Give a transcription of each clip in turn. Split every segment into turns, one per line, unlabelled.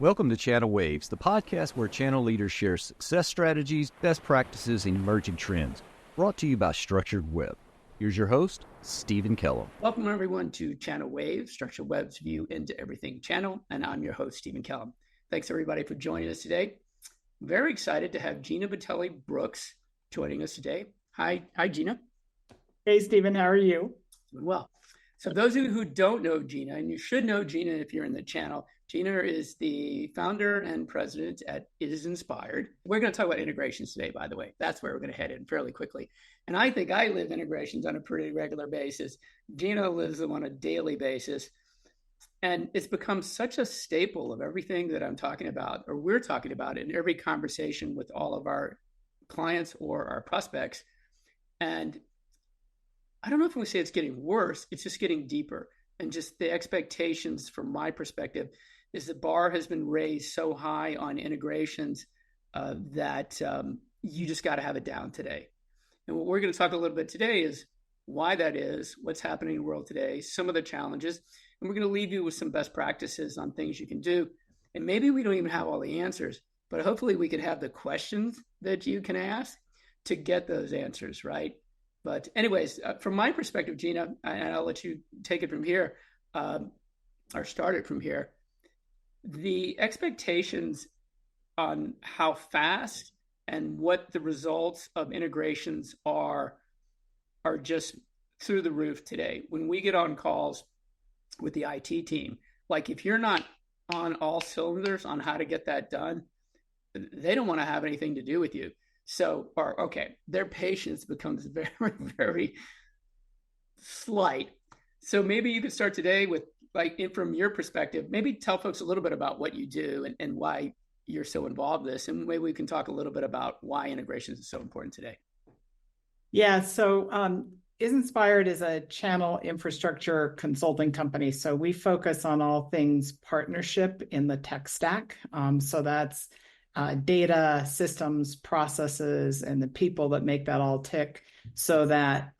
Welcome to ChannelWaves, the podcast where channel leaders share success strategies, best practices, and emerging trends. Brought to you by Structured Web. Here's your host, Stephen Kellam.
Welcome, everyone, to ChannelWaves, Structured Web's view into everything channel, and I'm your host, Stephen Kellam. Thanks, everybody, for joining us today. Very excited to have Gina Batali-Brooks joining us today. Hi, Gina.
Hey, Stephen. How are you?
Doing well. So those of you who don't know Gina, and you should know Gina if you're in the channel, Gina is the founder and president at It Is Inspired. We're going to talk about integrations today, by the way. That's where we're going to head in fairly quickly. And I think I live integrations on a pretty regular basis. Gina lives them on a daily basis. And it's become such a staple of everything that I'm talking about, or we're talking about in every conversation with all of our clients or our prospects. And I don't know if we say it's getting worse, it's just getting deeper. And just the expectations from my perspective is the bar has been raised so high on integrations that you just got to have it down today. And what we're going to talk a little bit today is why that is, what's happening in the world today, some of the challenges, and we're going to leave you with some best practices on things you can do. And maybe we don't even have all the answers, but hopefully we could have the questions that you can ask to get those answers, right? But anyways, from my perspective, Gina, and I'll let you take it from here, or start it from here, the expectations on how fast and what the results of integrations are just through the roof today. When we get on calls with the IT team, like if you're not on all cylinders on how to get that done, they don't want to have anything to do with you. So, their patience becomes very, very slight. So maybe you could start today with, from your perspective, maybe tell folks a little bit about what you do and why you're so involved in this. And maybe we can talk a little bit about why integrations is so important today.
Yeah, so Is Inspired is a channel infrastructure consulting company. So we focus on all things partnership in the tech stack. So that's data, systems, processes, and the people that make that all tick so that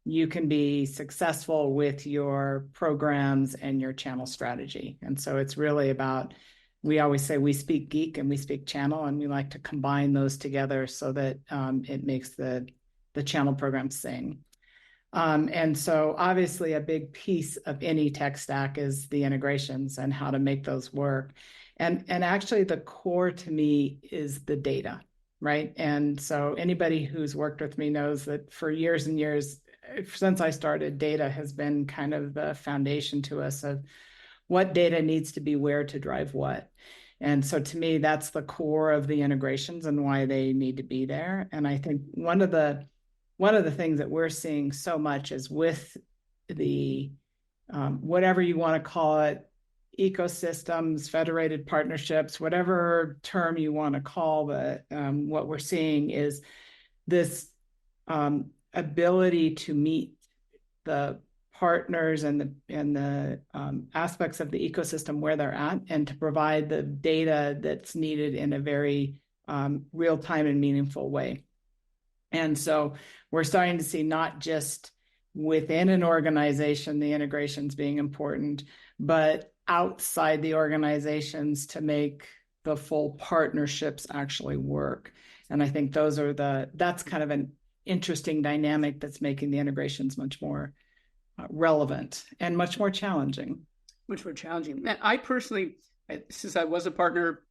you can be successful with your programs and your channel strategy. And so it's really about, we always say we speak geek and we speak channel, and we like to combine those together so that it makes the channel program sing. And so obviously a big piece of any tech stack is the integrations and how to make those work. And actually the core to me is the data, right? And so anybody who's worked with me knows that for years and years, since I started, data has been kind of the foundation to us of what data needs to be where to drive what. And so to me, that's the core of the integrations and why they need to be there. And I think one of the things that we're seeing so much is with the, whatever you want to call it, ecosystems, federated partnerships, whatever term you want to call it, what we're seeing is this ability to meet the partners and the aspects of the ecosystem where they're at, and to provide the data that's needed in a very real-time and meaningful way. And so we're starting to see not just within an organization, the integrations being important, but outside the organizations to make the full partnerships actually work. And I think that's kind of an interesting dynamic that's making the integrations much more relevant and much more challenging.
Much more challenging. Man, I personally, since I was a partner,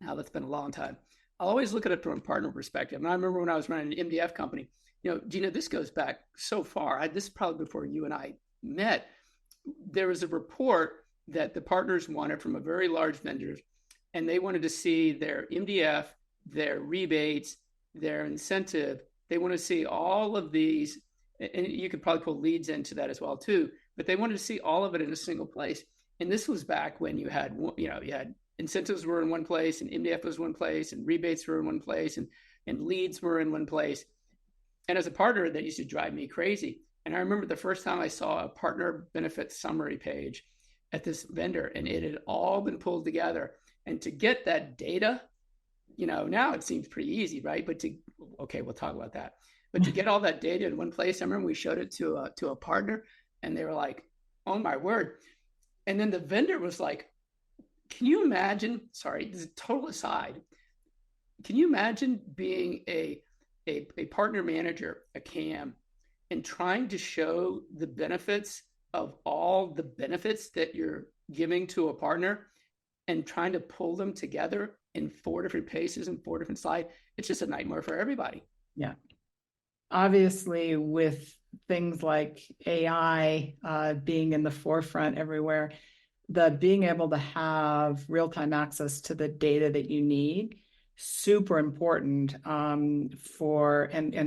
now that's been a long time, I'll always look at it from a partner perspective. And I remember when I was running an MDF company, Gina, this goes back so far. This is probably before you and I met. There was a report that the partners wanted from a very large vendor, and they wanted to see their MDF, their rebates, their incentive. They want to see all of these, and you could probably pull leads into that as well too, but they wanted to see all of it in a single place. And this was back when you had incentives were in one place, and MDF was one place, and rebates were in one place, and leads were in one place. And as a partner, that used to drive me crazy. And I remember the first time I saw a partner benefit summary page at this vendor, and it had all been pulled together. And to get that data, now it seems pretty easy, right? But we'll talk about that. But to get all that data in one place, I remember we showed it to a partner, and they were like, "Oh my word!" And then the vendor was like, Can you imagine? Sorry, this is a total aside. Can you imagine being a partner manager, a CAM, and trying to show the benefits of all the benefits that you're giving to a partner and trying to pull them together in 4 different paces and 4 different slides? It's just a nightmare for everybody.
Yeah. Obviously, with things like AI being in the forefront everywhere, the being able to have real-time access to the data that you need, super important and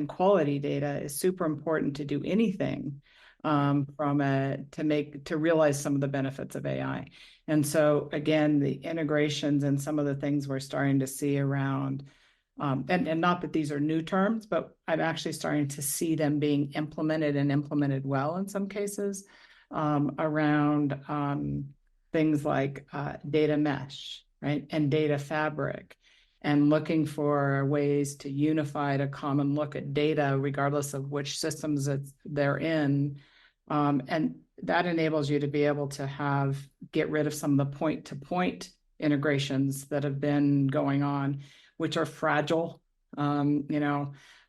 quality data is super important to do anything to realize some of the benefits of AI. And so again, the integrations and some of the things we're starting to see around, and not that these are new terms, but I'm actually starting to see them being implemented well in some cases around things like data mesh, right, and data fabric, and looking for ways to unify a common look at data, regardless of which systems they're in. And that enables you to be able to get rid of some of the point-to-point integrations that have been going on, which are fragile.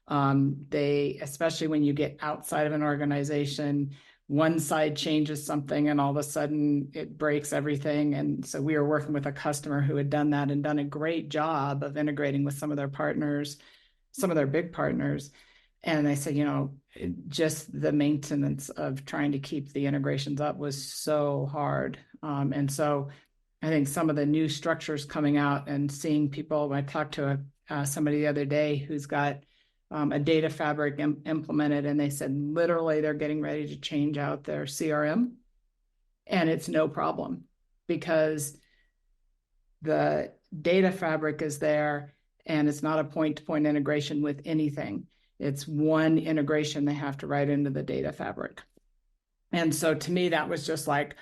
Especially when you get outside of an organization, one side changes something and all of a sudden it breaks everything. And so we were working with a customer who had done that and done a great job of integrating with some of their partners, some of their big partners. And they said, just the maintenance of trying to keep the integrations up was so hard. And so I think some of the new structures coming out and seeing people, I talked to somebody the other day who's got a data fabric implemented, and they said literally they're getting ready to change out their CRM, and it's no problem because the data fabric is there and it's not a point-to-point integration with anything. It's one integration they have to write into the data fabric. And so to me, that was just like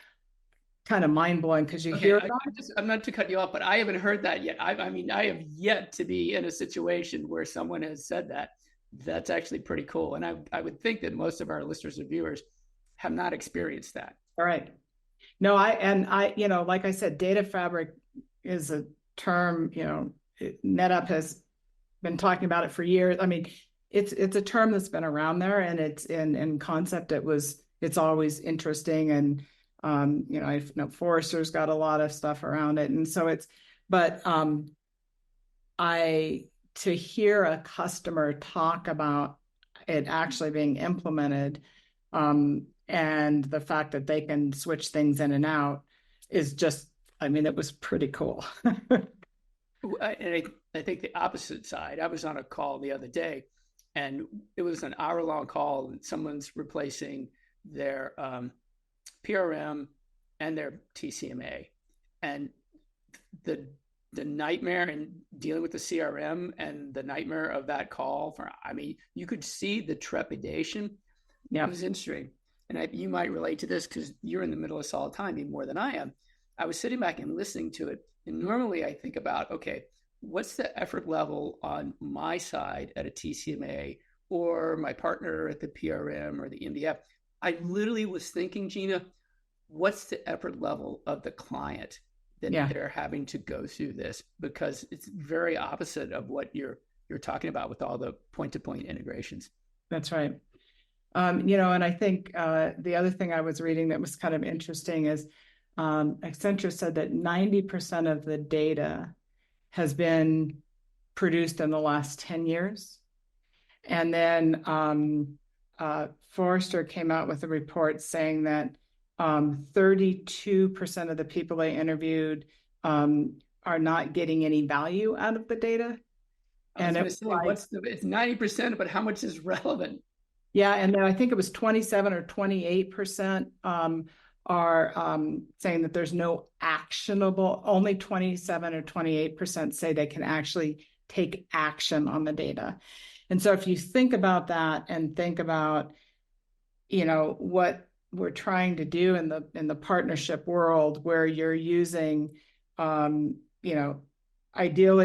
kind of mind-blowing because you hear about
I'm not to cut you off, but I haven't heard that yet. I have yet to be in a situation where someone has said that. That's actually pretty cool. And I would think that most of our listeners and viewers have not experienced that.
All right. No, like I said, data fabric is a term, NetApp has been talking about it for years. I mean, it's a term that's been around there, and it's in concept. It's always interesting. And, I know Forrester's got a lot of stuff around it. And so to hear a customer talk about it actually being implemented, and the fact that they can switch things in and out is just, it was pretty cool.
And I think the opposite side, I was on a call the other day, and it was an hour-long call, and someone's replacing their PRM and their TCMA. And the nightmare in dealing with the CRM and the nightmare of that call, you could see the trepidation. Yeah. It was interesting. And you might relate to this because you're in the middle of solid time even more than I am. I was sitting back and listening to it. And normally I think about, okay, what's the effort level on my side at a TCMA or my partner at the PRM or the MDF? I literally was thinking, Gina, what's the effort level of the client that they're having to go through this? Because it's very opposite of what you're talking about with all the point-to-point integrations.
That's right. And I think the other thing I was reading that was kind of interesting is Accenture said that 90% of the data has been produced in the last 10 years. And then Forrester came out with a report saying that 32% of the people they interviewed are not getting any value out of the data.
And it's 90%, but how much is relevant?
Yeah, and then I think it was 27 or 28% are saying that there's no actionable. Only 27 or 28% say they can actually take action on the data. And so if you think about that and think about, what we're trying to do in the partnership world, where you're using, ideally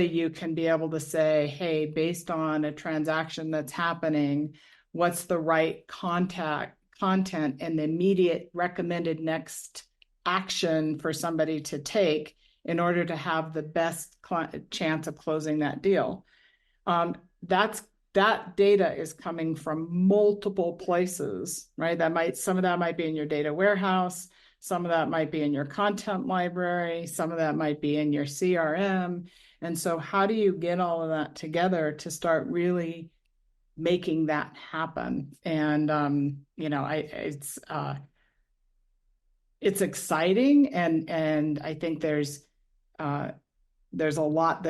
you can be able to say, hey, based on a transaction that's happening, what's the right content and the immediate recommended next action for somebody to take, in order to have the best chance of closing that deal. That data is coming from multiple places, right? Some of that might be in your data warehouse, some of that might be in your content library, some of that might be in your CRM. And so how do you get all of that together to start really making that happen? And it's exciting, and I think there's a lot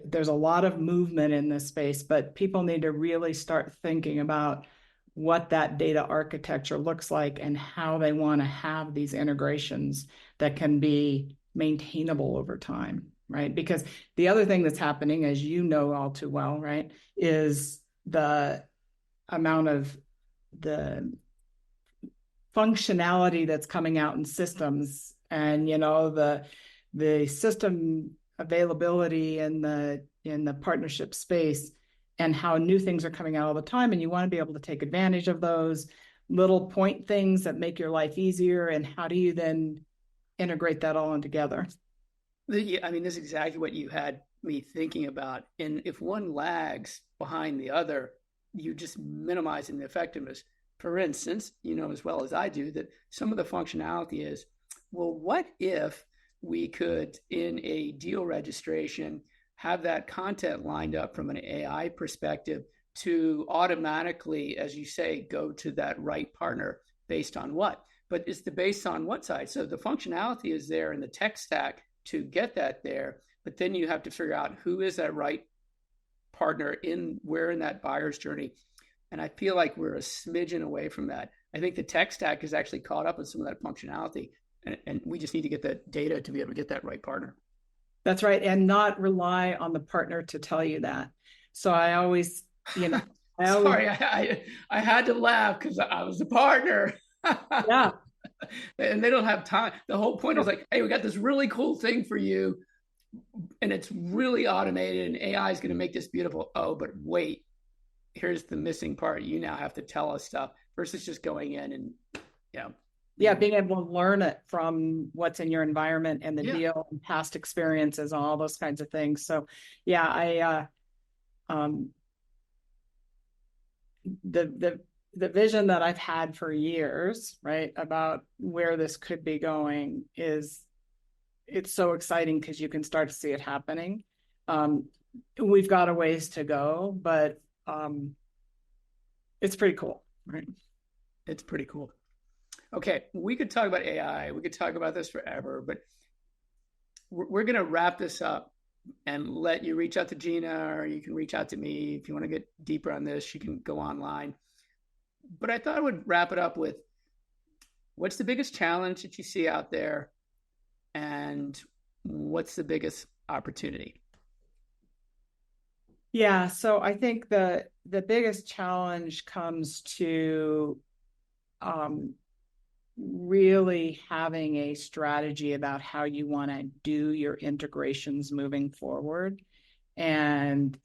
there's a lot of movement in this space, but people need to really start thinking about what that data architecture looks like and how they want to have these integrations that can be maintainable over time, right? Because the other thing that's happening, as you know all too well, right, is the amount of the functionality that's coming out in systems, and the system availability in the partnership space, and how new things are coming out all the time, and you want to be able to take advantage of those little point things that make your life easier, and how do you then integrate that all in together?
I mean, this is exactly what you had me thinking about. And if one lags behind the other, you just minimizing the effectiveness. For instance, you know as well as I do that some of the functionality is, well, what if we could, in a deal registration, have that content lined up from an AI perspective to automatically, as you say, go to that right partner based on what? But it's the based on what side? So the functionality is there in the tech stack to get that there, but then you have to figure out who is that right partner where in that buyer's journey. And I feel like we're a smidgen away from that. I think the tech stack is actually caught up with some of that functionality, and we just need to get the data to be able to get that right partner.
That's right. And not rely on the partner to tell you that. So I always,
Sorry, I had to laugh because I was the partner.
Yeah.
And they don't have time. The whole point is like, hey, we got this really cool thing for you, and it's really automated, and AI is going to make this beautiful. Oh, but wait, here's the missing part. You now have to tell us stuff versus just going in and,
being able to learn it from what's in your environment and the deal and past experiences and all those kinds of things. So the vision that I've had for years, right, about where this could be going it's so exciting because you can start to see it happening. We've got a ways to go, but it's pretty cool, right?
It's pretty cool. Okay, we could talk about AI. We could talk about this forever, but we're going to wrap this up and let you reach out to Gina, or you can reach out to me. If you want to get deeper on this, you can go online. But I thought I would wrap it up with, what's the biggest challenge that you see out there, and what's the biggest opportunity?
Yeah, so I think the biggest challenge comes to really having a strategy about how you want to do your integrations moving forward, and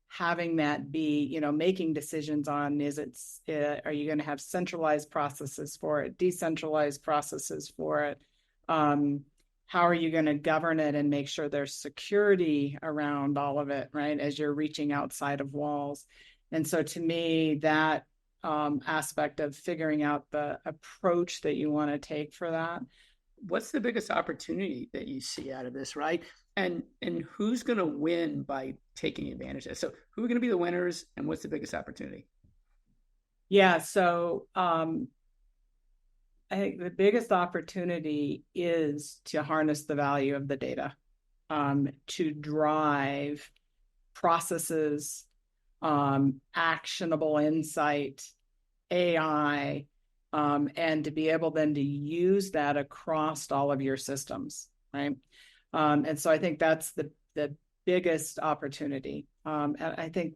having that be, making decisions on, are you going to have centralized processes for it, decentralized processes for it? How are you going to govern it and make sure there's security around all of it, right, as you're reaching outside of walls? And so to me, that aspect of figuring out the approach that you want to take for that.
What's the biggest opportunity that you see out of this, right? And who's going to win by taking advantage of it? So who are going to be the winners, and what's the biggest opportunity?
Yeah, so I think the biggest opportunity is to harness the value of the data, to drive processes, actionable insight, AI, and to be able then to use that across all of your systems, right? And so I think that's the biggest opportunity. And I think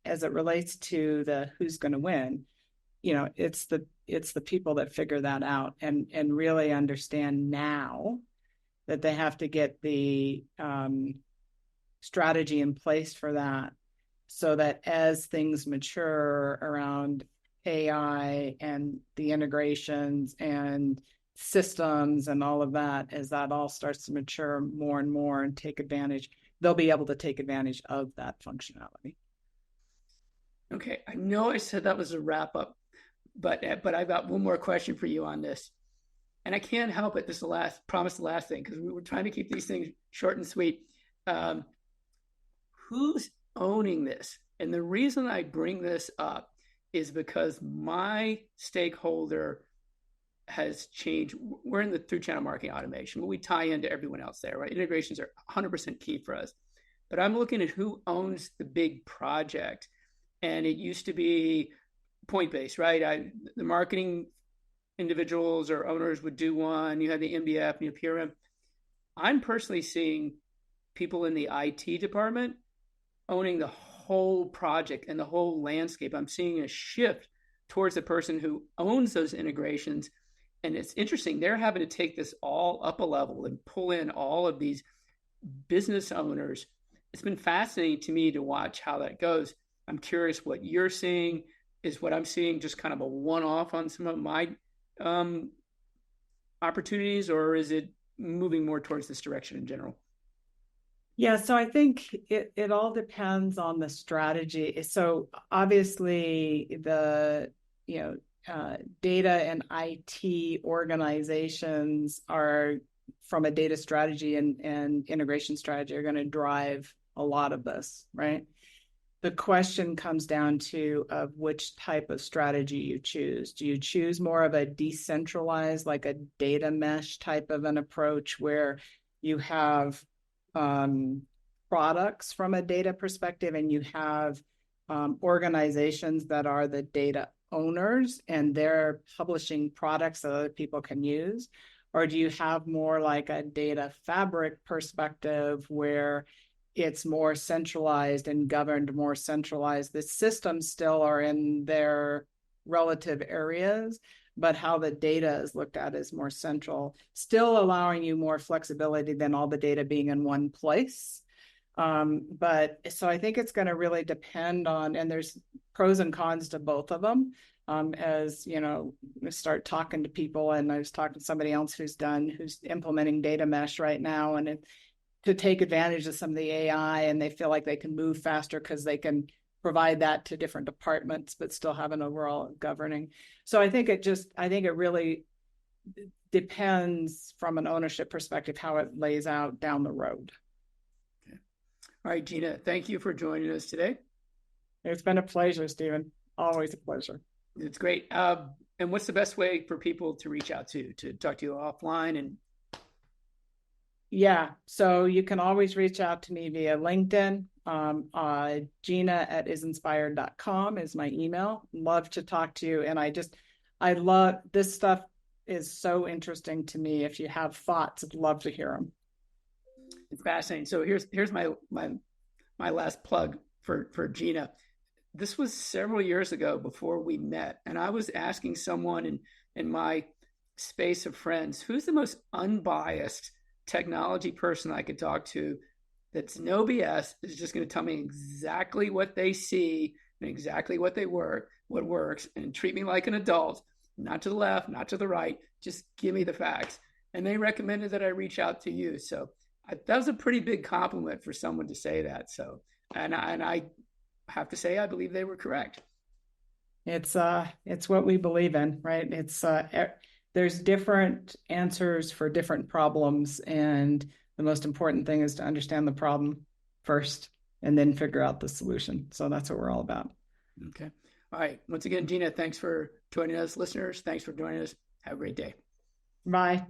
as it relates to the who's going to win, it's the people that figure that out and really understand now that they have to get the strategy in place for that, so that as things mature around AI and the integrations and systems and all of that, as that all starts to mature more and more and take advantage, they'll be able to take advantage of that functionality.
Okay, I know I said that was a wrap up, but I've got one more question for you on this, and I can't help it. This is the last thing, because we were trying to keep these things short and sweet. Who's owning this? And the reason I bring this up is because my stakeholder has changed. We're in the through channel marketing automation, but we tie into everyone else there, right? Integrations are 100% key for us. But I'm looking at who owns the big project. And it used to be point-based, right? The marketing individuals or owners would do one. You had the MDF and you PRM. I'm personally seeing people in the IT department owning the whole project and the whole landscape. I'm seeing a shift towards the person who owns those integrations. And it's interesting. They're having to take this all up a level and pull in all of these business owners. It's been fascinating to me to watch how that goes. I'm curious what you're seeing. Is what I'm seeing just kind of a one-off on some of my opportunities, or is it moving more towards this direction in general?
Yeah, so I think it all depends on the strategy. So obviously the data and IT organizations are, from a data strategy and integration strategy, are going to drive a lot of this, right? The question comes down to which type of strategy you choose. Do you choose more of a decentralized, like a data mesh type of an approach where you have products from a data perspective and you have organizations that are the data owners and they're publishing products that other people can use? Or do you have more like a data fabric perspective where it's more centralized and governed more centralized? The systems still are in their relative areas, but how the data is looked at is more central, still allowing you more flexibility than all the data being in one place. But so I think it's going to really depend on, and there's pros and cons to both of them. As you know, we start talking to people, and I was talking to somebody else who's implementing data mesh right now, and to take advantage of some of the AI, and they feel like they can move faster because they can provide that to different departments, but still have an overall governing. So I think it really depends from an ownership perspective how it lays out down the road.
Okay. All right, Gina, thank you for joining us today.
It's been a pleasure, Stephen. Always a pleasure.
It's great. And what's the best way for people to reach out to talk to you offline? And
yeah, so you can always reach out to me via LinkedIn. Gina@isinspired.com is my email. Love to talk to you. And I love this stuff, is so interesting to me. If you have thoughts, I'd love to hear them.
It's fascinating. So here's my last plug for Gina. This was several years ago before we met, and I was asking someone in my space of friends, who's the most unbiased technology person I could talk to that's no BS, is just going to tell me exactly what they see and exactly what works, and treat me like an adult, not to the left, not to the right, just give me the facts. And they recommended that I reach out to you. So that was a pretty big compliment for someone to say that. So, and I have to say, I believe they were correct.
It's what we believe in, right? It's there's different answers for different problems, and the most important thing is to understand the problem first and then figure out the solution. So that's what we're all about.
Okay. All right. Once again, Gina, thanks for joining us. Listeners, thanks for joining us. Have a great day.
Bye.